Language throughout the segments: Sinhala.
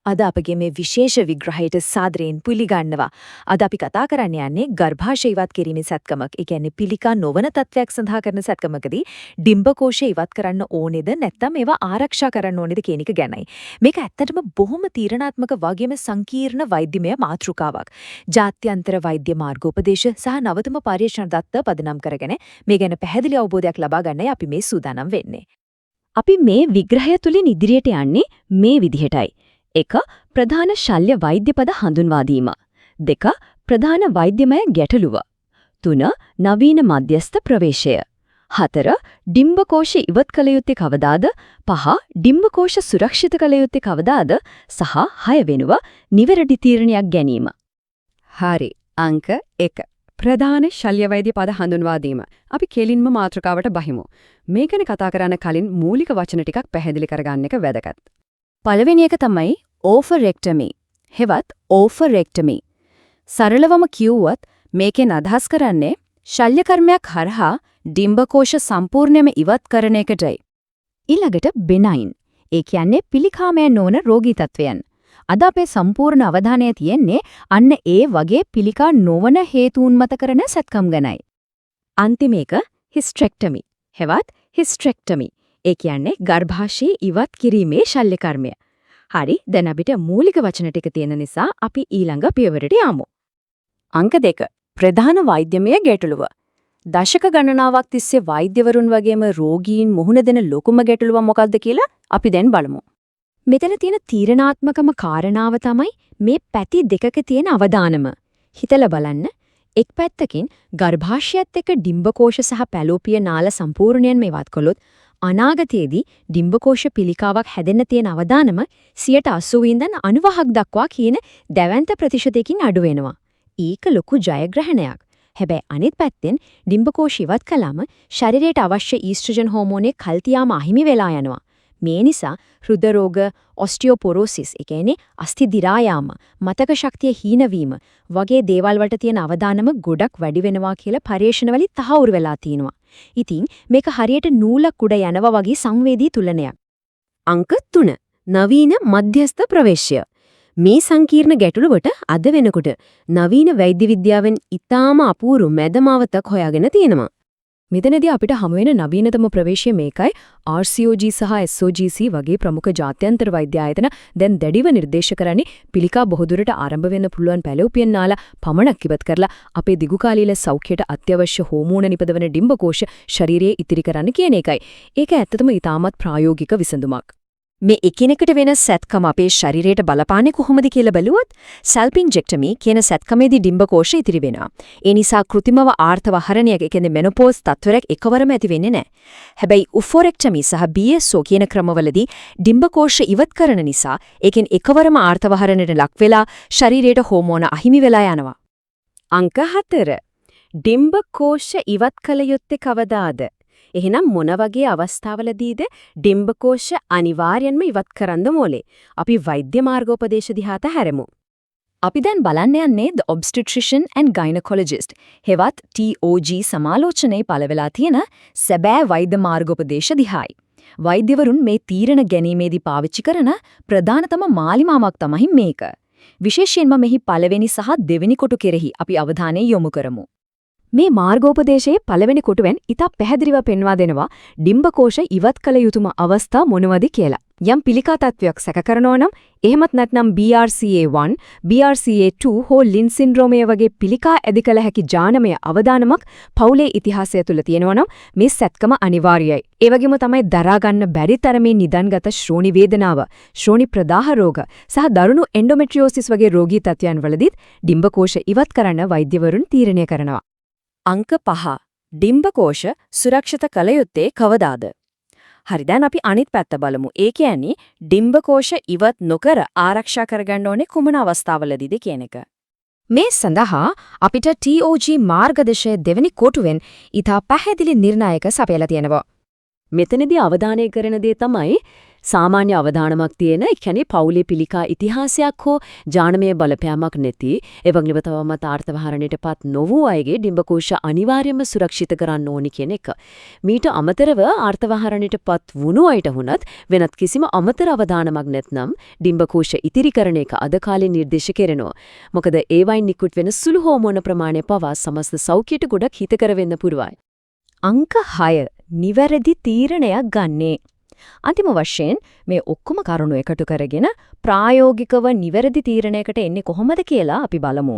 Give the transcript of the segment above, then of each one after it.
අද අපගේ මේ විශේෂ විග්‍රහයට සාදරයෙන් පිළිගන්නවා. අද අපි කතා කරන්න යන්නේ ගර්භාෂය ඉවත් කිරීමේ සැත්කමක්. ඒ කියන්නේ පිළිකා නොවන තත්වයක් සඳහා කරන සැත්කමකදී ඩිම්බකෝෂය ඉවත් කරන්න ඕනේද නැත්නම් ඒවා ආරක්ෂා කරන්න ඕනේද කියන එක ගැනයි. මේක ඇත්තටම බොහොම තීරණාත්මක වගේම සංකීර්ණ වෛද්‍යමය මාතෘකාවක්. ජාත්‍යන්තර වෛද්‍ය මාර්ගෝපදේශ සහ නවතම පරීක්ෂණ දත්ත පදනම් කරගෙන මේ ගැන පැහැදිලි අවබෝධයක් ලබා ගන්නයි අපි මේ සූදානම් වෙන්නේ. අපි මේ විග්‍රහය තුලින් ඉදිරියට යන්නේ මේ විදිහටයි. 1. ප්‍රධාන ශල්‍ය වෛද්‍ය පද හඳුන්වා දීම. 2. ප්‍රධාන වෛද්‍යමය ගැටලුව. 3. නවීන මධ්‍යස්ථ ප්‍රවේශය. 4. ඩිම්බකෝෂ ඉවත් කළ යුත්තේ කවදාද? 5. ඩිම්බකෝෂ සුරක්ෂිත කළ යුත්තේ කවදාද? සහ 6 වෙනුව නිවැරදි තීරණයක් ගැනීම. හරි. අංක 1. ප්‍රධාන ශල්‍ය වෛද්‍ය පද හඳුන්වා දීම. අපි කෙලින්ම මාතෘකාවට බහිමු. මේ ගැන කතා කරන්න කලින් මූලික වචන ටිකක් පැහැදිලි කරගන්න එක වැදගත්. පළවෙනි එක තමයි ඕෆරෙක්ටමි. හෙවත් ඕෆරෙක්ටමි. සරලවම කිව්වොත් මේකෙන් අදහස් කරන්නේ ශල්‍ය කර්මයක් හරහා ඩිම්බකෝෂ සම්පූර්ණයෙන්ම ඉවත් කරන එකටයි. ඊළඟට බෙනයින්. ඒ කියන්නේ පිළිකාමය නොවන රෝගී තත්වයන්. අද අපේ සම්පූර්ණ අවධානය තියෙන්නේ අන්න ඒ වගේ පිළිකා නොවන හේතුන් මත කරන සැත්කම් ගැනයි. අන්තිම එක හිස්ට්‍රෙක්ටමි. හෙවත් හිස්ට්‍රෙක්ටමි. ඒ කියන්නේ ගර්භාෂය ඉවත් කිරීමේ ශල්‍ය කර්මය. හරි, දැන් අපිට මූලික වචන ටික තියෙන නිසා අපි ඊළඟ පියවරට යමු. අංක 2. ප්‍රධාන වෛද්‍යමය ගැටලුව. දශක ගණනාවක් තිස්සේ වෛද්‍යවරුන් වගේම රෝගීන් මුහුණ දෙන ලොකුම ගැටලුව මොකක්ද කියලා අපි දැන් බලමු. මෙතන තියෙන තීරණාත්මකම කාරණාව තමයි මේ පැති දෙකක තියෙන අවදානම. හිතලා බලන්න. එක් පැත්තකින් ගර්භාෂයත් එක්ක ඩිම්බකෝෂ සහ පැලෝපිය නාල සම්පූර්ණයෙන්ම ඉවත් කළොත් අනාගතයේදී ඩිම්බකෝෂ පිළිකාවක් හැදෙන්න තියෙන අවදානම 80 ඉඳන් 90ක් දක්වා කියන දැවැන්ත ප්‍රතිශතයකින් අඩු වෙනවා. ඒක ලොකු ජයග්‍රහණයක්. හැබැයි අනිත් පැත්තෙන් ඩිම්බකෝෂ ඉවත් කළාම ශරීරයට අවශ්‍ය ඊස්ට්‍රජන් හෝමෝනේ කල්තියාම අහිමි වෙලා යනවා. මේ නිසා හෘද රෝග, ඔස්ටියෝපොරොසිස්, ඒ කියන්නේ අස්ථි දිරා යාම, මතක ශක්තිය හීන වීම වගේ දේවල් වලට තියෙන අවදානම ගොඩක් වැඩි වෙනවා කියලා පරීක්ෂණවලින් තහවුරු වෙලා තියෙනවා. ඉතින් මේක හරියට නූලක් උඩ යනවා වගේ සංවේදී තුලනයක්. අංක 3. නවීන මධ්‍යස්ථ ප්‍රවේශය. මේ සංකීර්ණ ගැටලුවට අද වෙනකොට නවීන වෛද්‍ය විද්‍යාවෙන් ඉතාම අපූර්ව මැදමාවතක් හොයාගෙන තියෙනවා. මෙතනදී අපිට හමු වෙන නවීනතම ප්‍රවේශය මේකයි. RCOG සහ SOGC වගේ ප්‍රමුඛ ජාත්‍යන්තර වෛද්‍ය ආයතන දැන් දැඩිව නිර්දේශ කරන්නේ පිළිකා බොහෝදුරට ආරම්භ වෙන්න පුළුවන් පැලෝපියන් නාලා පමණක් ඉවත් කරලා අපේ දිගුකාලීන සෞඛ්‍යයට අත්‍යවශ්‍ය හෝමෝන නිපදවන ඩිම්බකෝෂ ශරීරයේ ඉතිරි කරන්න කියන එකයි. ඒක ඇත්තටම ඉතාමත් ප්‍රායෝගික විසඳුමක්. මේ එකිනෙකට වෙන සැත්කම අපේ ශරීරයට බලපාන්නේ කොහොමද කියලා බැලුවොත් සල්පින්ජෙක්ටමි කියන සැත්කමේදී ඩිම්බකෝෂ ඉතිරි වෙනවා. ඒ නිසා කෘත්‍රිමව ආර්ථව හරණයක්, ඒ කියන්නේ මෙනෝපෝස් තත්ත්වයක් එකවරම ඇති වෙන්නේ නැහැ. හැබැයි උෆොරෙක්ටමි සහ BSO කියන ක්‍රමවලදී ඩිම්බකෝෂ ඉවත් කරන නිසා ඒකෙන් එකවරම ආර්ථව හරණයට ලක් වෙලා ශරීරයට හෝමෝන අහිමි වෙලා යනවා. අංක 4. ඩිම්බකෝෂ ඉවත් කළ යුත්තේ කවදාද? එහෙනම් මොන වගේ අවස්ථාවලදීද ඩිම්බකෝෂ අනිවාර්යෙන්ම ඉවත් කරන්න ඕනේ? අපි වෛද්‍ය මාර්ගෝපදේශ දිහාට හැරෙමු. අපි දැන් බලන්න යන්නේ The Obstetrician and Gynecologist හෙවත් TOG සමාලෝචනයේ පළවෙලා තියෙන සැබෑ වෛද්‍ය මාර්ගෝපදේශ දිහායි. වෛද්‍යවරුන් මේ තීරණ ගැනීමේදී පාවිච්චි කරන ප්‍රධානතම මාලිමාවක් තමයි මේක. විශේෂයෙන්ම මෙහි පළවෙනි සහ දෙවෙනි කොටු කෙරෙහි අපි අවධානය යොමු කරමු. මේ මාර්ගෝපදේශයේ පළවෙනි කොටුවෙන් ඉතා පැහැදිලිව පෙන්වා දෙනවා ඩිම්බකෝෂ ඉවත් කළ යුතුම අවස්ථා මොනවද කියලා. යම් පිළිකා තත්වයක් සැක කරනවා නම් එහෙමත් නැත්නම් BRCA1, BRCA2 හෝ ලින් සින්ඩ්‍රෝමය වගේ පිළිකා ඇති කළ හැකි ජානමය අවදානමක් පවුලේ ඉතිහාසය තුල තියෙනවා නම් මේ සැත්කම අනිවාර්යයි. ඒ වගේම තමයි දරා ගන්න බැරි තරමේ නිදන්ගත ශ්‍රෝණි වේදනාව, ශ්‍රෝණි ප්‍රදාහ රෝග සහ දරුණු එන්ඩෝමෙට්‍රියෝසිස් වගේ රෝගී තත්ත්වයන් වලදීත් ඩිම්බකෝෂ ඉවත් කරන්න වෛද්‍යවරුන් තීරණය කරනවා. අංක 5. ඩිම්බකෝෂ සුරක්ෂිත කළ යුත්තේ කවදාද? හරි, දැන් අපි අනිත් පැත්ත බලමු. ඒ කියන්නේ ඩිම්බකෝෂ ඉවත් නොකර ආරක්ෂා කරගන්න ඕනේ කුමන අවස්ථාවලදීද කියන එක. මේ සඳහා අපිට TOG මාර්ගදර්ශය දෙවෙනි කොටුවෙන් ඉතා පැහැදිලි නිර්ණායක සපයලා තියෙනවා. මෙතනදී අවධානය කරන දේ තමයි සාමාන්‍ය අවධානමක් තියෙන, ඒ කියන්නේ පවුලේ පිළිකා ඉතිහාසයක් හෝ ජානමය බලපෑමක් නැති, ඒ වගේම තවමත් ආර්තවහරණයටපත් නොවූ අයගේ ඩිම්බකෝෂ අනිවාර්යයෙන්ම සුරක්ෂිත කරන්න ඕනි කියන එක. මීට අමතරව ආර්තවහරණයටපත් වුණු අයට වුණත් වෙනත් කිසිම අමතර අවධානමක් නැත්නම් ඩිම්බකෝෂ ඉතිරි කරන එක අද කාලේ නිර්දේශ කෙරෙනවා. මොකද ඒවයින් නිකුත් වෙන සුළු හෝමෝන ප්‍රමාණය පවා සමස්ත සෞඛ්‍යයට ගොඩක් හිතකර වෙන්න පුරුවයි. අංක 6 නිවැරදි තීරණයක් ගන්නේ. අන්තිම වශයෙන් මේ ඔක්කොම කරුණු එකතු කරගෙන ප්‍රායෝගිකව නිවැරදි තීරණයකට එන්නේ කොහොමද කියලා අපි බලමු.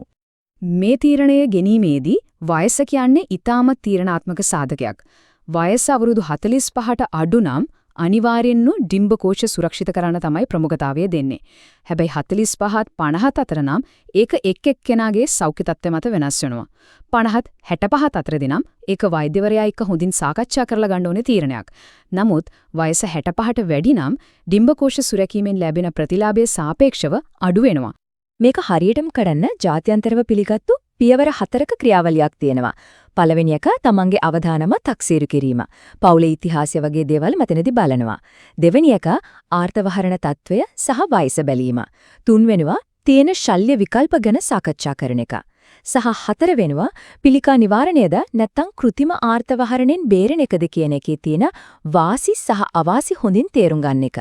මේ තීරණය ගැනීමේදී වයස කියන්නේ ඊටමත් තීරණාත්මක සාධකයක්. වයස අවුරුදු 45ට අඩු නම් අනිවාර්යෙන්ම ඩිම්බකෝෂ සුරක්ෂිත කරන්න තමයි ප්‍රමුඛතාවය දෙන්නේ. හැබැයි 45ත් 50ත් අතර නම් ඒක එක් එක්කෙනාගේ සෞඛ්‍ය තත්ත්වය මත වෙනස් වෙනවා. 50ත් 65ත් අතරදී නම් ඒක වෛද්‍යවරයා එක්ක හොඳින් සාකච්ඡා කරලා ගන්න ඕනේ තීරණයක්. නමුත් වයස 65ට වැඩි නම් ඩිම්බකෝෂ සුරැකීමෙන් ලැබෙන ප්‍රතිලාභයේ සාපේක්ෂව අඩු වෙනවා. මේක හරියටම කරන්න ජාත්‍යන්තරව පිළිගත්තු පියවර 4ක ක්‍රියාවලියක් තියෙනවා. පළවෙනි එක තමන්ගේ අවධානම තක්සේරු කිරීම. පවුලේ ඉතිහාසය වගේ දේවල් මෙතනදී බලනවා. දෙවෙනි එක ආර්තවහරණ තත්වය සහ වයස බැලීම. තුන්වෙනිවා තියෙන ශල්‍ය විකල්ප ගැන සාකච්ඡා කරන එක. සහ හතරවෙනිවා පිළිකා නිවාරණයද නැත්නම් કૃතිම ආර්තවහරණෙන් බේරෙන එකද කියන එකේ තියෙන වාසි සහ අවාසි හොඳින් තේරුම් ගන්න එක.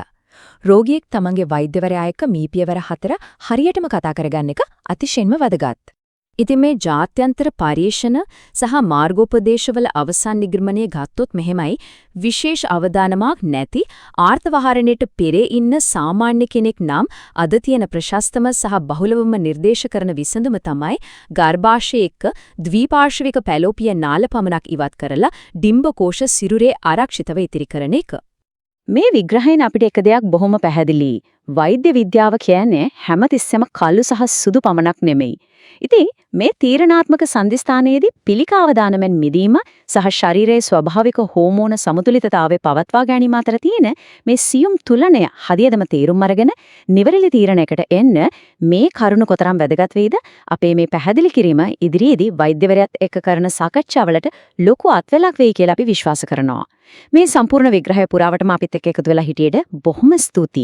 රෝගියෙක් තමන්ගේ වෛද්‍යවරයා එක්ක මේ පියවර 4 හරියටම කතා කරගන්න එක අතිශයින්ම වැදගත්. ඉතින් මේ ජාත්‍යන්තර පරීක්ෂණ සහ මාර්ගෝපදේශවල අවසන් නිගමනය ගත්තොත් මෙහෙමයි විශේෂ අවධානමක් නැති ආර්තවහරණයට පෙරේ ඉන්න සාමාන්‍ය කෙනෙක් නම් අද තියෙන ප්‍රශස්තම සහ බහුලවම නිර්දේශ කරන විසඳුම තමයි ගර්භාෂය එක්ක ද්විපාර්ශ්වික පැලෝපිය නාල පමණක් ඉවත් කරලා ඩිම්බකෝෂ සිරුරේ ආරක්ෂිතව ඉතිරි කරන එක. මේ විග්‍රහයෙන් අපිට එක දෙයක් බොහොම පැහැදිලි. වෛද්‍ය විද්‍යාව කියන්නේ හැමතිස්සෙම කළු සහ සුදු පමණක් නෙමෙයි. ඉතින් මේ තීරණාත්මක සංදිස්ථානයේදී පිළිකාවදානමෙන් මිදීම සහ ශරීරයේ ස්වභාවික හෝමෝන සමතුලිතතාවය පවත්වා ගැනීම අතර තියෙන මේ සියුම් තුලනය හදියදම තේරුම් අරගෙන නිවැරදි තීරණයකට එන්න මේ කරුණ කොතරම් වැදගත් වෙයිද අපේ මේ පැහැදිලි කිරීම ඉදිරියේදී වෛද්‍යවරයාත් එක්ක කරන සාකච්ඡාවලට ලොකු අත්වැලක් වෙයි කියලා අපි විශ්වාස කරනවා. මේ සම්පූර්ණ විග්‍රහය පුරාවටම අපිත් එක්ක එකතු වෙලා හිටියේට බොහොම ස්තුතියි.